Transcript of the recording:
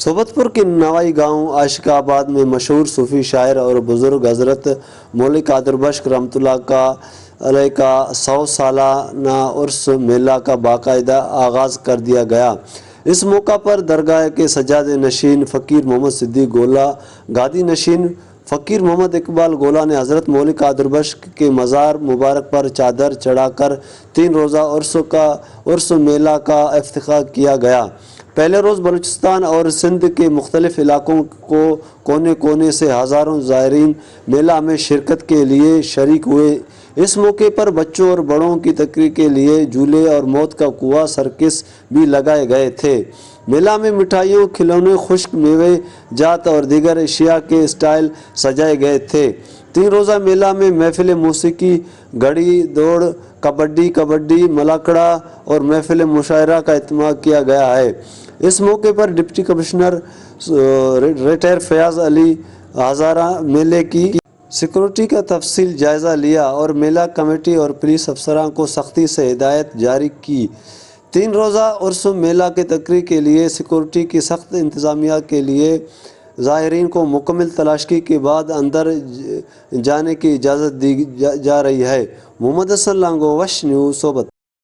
صوبتپور کے نوائی گاؤں عاشق آباد میں مشہور صوفی شاعر اور بزرگ حضرت مولوی قادر بخش رحمۃ اللہ علیہ کا 100 سالانہ عرس میلہ کا باقاعدہ آغاز کر دیا گیا۔ اس موقع پر درگاہ کے سجادہ نشین فقیر محمد صدیق گولہ، گادی نشین فقیر محمد اقبال گولہ نے حضرت مولوی قادر بخش کے مزار مبارک پر چادر چڑھا کر 3 روزہ عرس میلہ کا افتتاح کیا گیا۔ پہلے روز بلوچستان اور سندھ کے مختلف علاقوں کو کونے کونے سے ہزاروں زائرین میلہ میں شرکت کے لیے شریک ہوئے۔ اس موقع پر بچوں اور بڑوں کی تفریح کے لیے جھولے اور موت کا کنواں سرکس بھی لگائے گئے تھے۔ میلہ میں مٹھائیوں، کھلونے، خشک میوے جات اور دیگر اشیاء کے اسٹال سجائے گئے تھے۔ 3 روزہ میلہ میں محفل موسیقی، گھڑی دوڑ، کبڈی، ملاکڑا اور محفل مشاعرہ کا اہتمام کیا گیا ہے۔ اس موقع پر ڈپٹی کمشنر ریٹائر فیاض علی ہزارہ میلے کی سیکورٹی کا تفصیل جائزہ لیا اور میلہ کمیٹی اور پولیس افسران کو سختی سے ہدایت جاری کی۔ 3 روزہ عرس میلہ کی تقریب کے لیے سیکورٹی کی سخت انتظامیہ کے لیے زائرین کو مکمل تلاشی کے بعد اندر جانے کی اجازت دی جا رہی ہے۔ محمد حسن لانگو، وش نیوز، صوبت۔